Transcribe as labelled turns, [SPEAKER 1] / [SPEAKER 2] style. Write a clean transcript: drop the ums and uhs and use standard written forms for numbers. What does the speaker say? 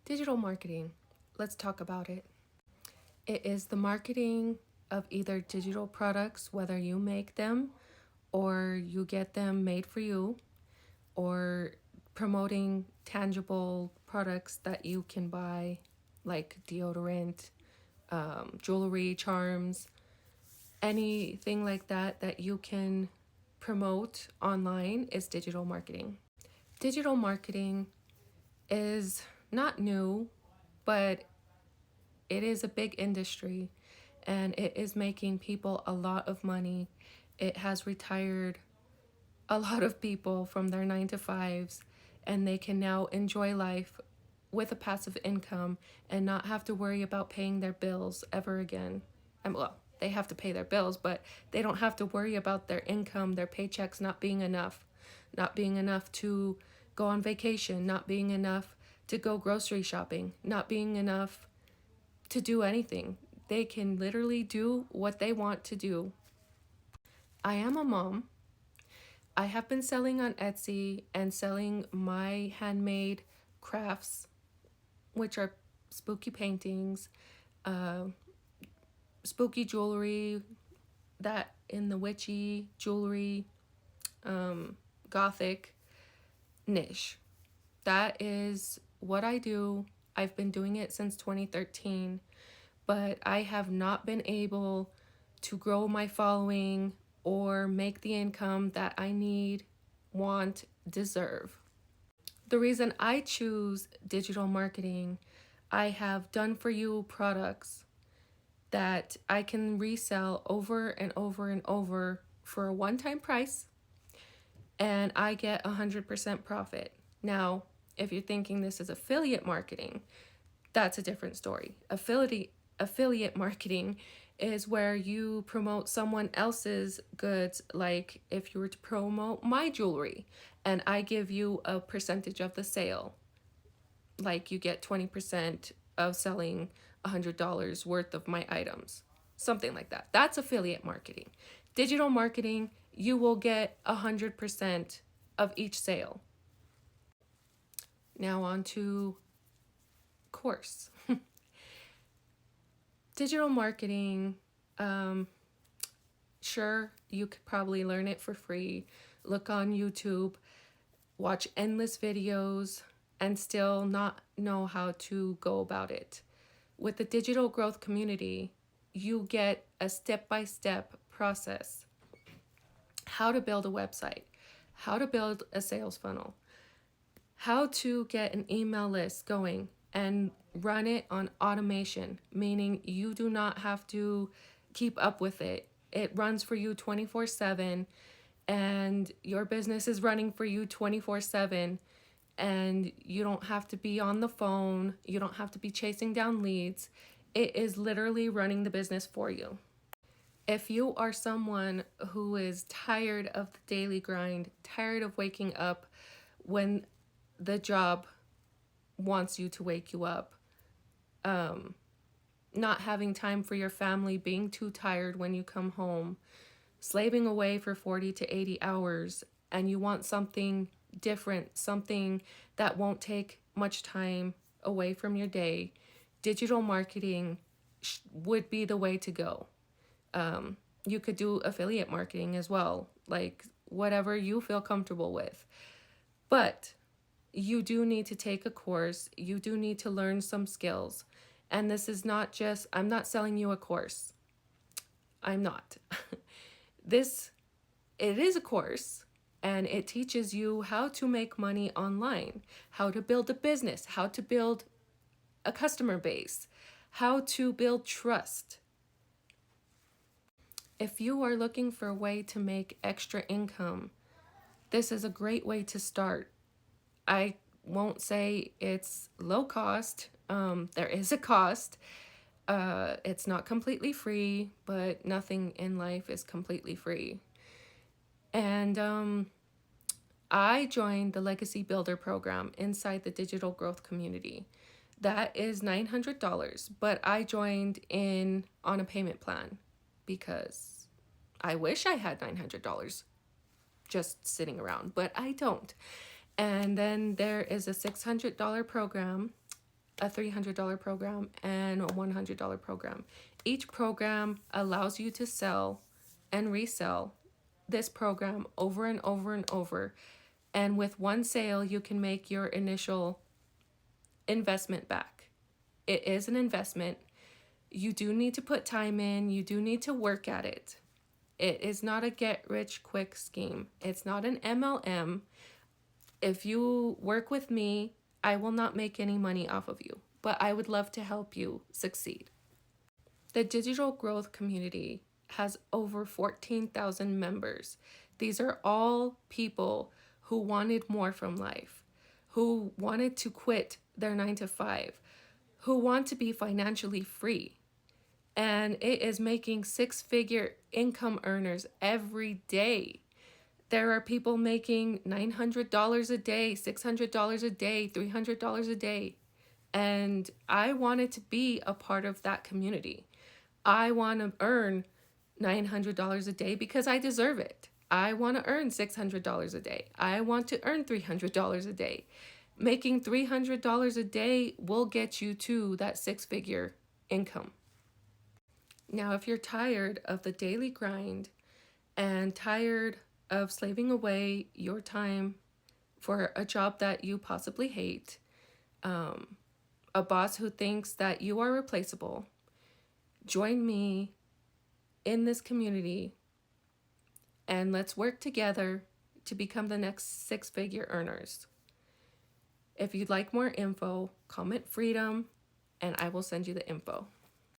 [SPEAKER 1] Digital marketing. Let's talk about it. It is the marketing of either digital products, whether you make them or you get them made for you, or promoting tangible products that you can buy, like deodorant, jewelry, charms, anything like that that you can promote online is digital marketing. Digital marketing is not new, but it is a big industry and it is making people a lot of money. It has retired a lot of people from their 9 to 5s, and they can now enjoy life with a passive income and not have to worry about paying their bills ever again. And well, they have to pay their bills, but they don't have to worry about their income, their paychecks not being enough to go on vacation, not being enough to go grocery shopping, not being enough to do anything. They can literally do what they want to do. I am a mom. I have been selling on Etsy and selling my handmade crafts, which are spooky paintings, uh, spooky jewelry, that in the witchy jewelry, gothic niche. That is what I do. I've been doing it since 2013, but I have not been able to grow my following or make the income that I need, want, deserve. The reason I choose digital marketing, I have done for you products that I can resell over and over and over for a one-time price, and I get 100% profit. Now, if you're thinking this is affiliate marketing, that's a different story. Affiliate marketing is where you promote someone else's goods, like if you were to promote my jewelry and I give you a percentage of the sale, like you get 20% of selling $100 worth of my items, something like that. That's affiliate marketing. Digital marketing, you will get 100% of each sale. Now on to course. Digital marketing, sure, you could probably learn it for free. Look on YouTube, watch endless videos, and still not know how to go about it. With the digital growth community, you get a step-by-step process. How to build a website, how to build a sales funnel, how to get an email list going and run it on automation, meaning you do not have to keep up with it. It runs for you 24/7, and your business is running for you 24/7, and you don't have to be on the phone. You don't have to be chasing down leads. It is literally running the business for you. If you are someone who is tired of the daily grind, tired of waking up when the job wants you to wake you up, not having time for your family, being too tired when you come home, slaving away for 40 to 80 hours, and you want something different, something that won't take much time away from your day, digital marketing would be the way to go. You could do affiliate marketing as well, like whatever you feel comfortable with. But you do need to take a course. You do need to learn some skills. And this is not just, I'm not selling you a course. I'm not. It is a course, and it teaches you how to make money online, how to build a business, how to build a customer base, how to build trust. If you are looking for a way to make extra income, this is a great way to start. I won't say it's low cost. There is a cost. It's not completely free, but nothing in life is completely free. And I joined the Legacy Builder program inside the digital growth community. That is $900, but I joined in on a payment plan because I wish I had $900 just sitting around, but I don't. And then there is a $600 program a $300 program, and a $100 program. Each program allows you to sell and resell this program over and over and over. And with one sale, you can make your initial investment back. It is an investment. You do need to put time in, you do need to work at it. It is not a get rich quick scheme. It's not an MLM. If you work with me, I will not make any money off of you, but I would love to help you succeed. The digital growth community has over 14,000 members. These are all people who wanted more from life, who wanted to quit their 9 to 5, who want to be financially free. And it is making 6-figure income earners every day. There are people making $900 a day, $600 a day, $300 a day. And I wanted to be a part of that community. I want to earn $900 a day because I deserve it. I want to earn $600 a day. I want to earn $300 a day. Making $300 a day will get you to that 6-figure income. Now, if you're tired of the daily grind and tired of slaving away your time for a job that you possibly hate, a boss who thinks that you are replaceable, join me in this community and let's work together to become the next 6-figure earners. If you'd like more info, comment freedom and I will send you the info.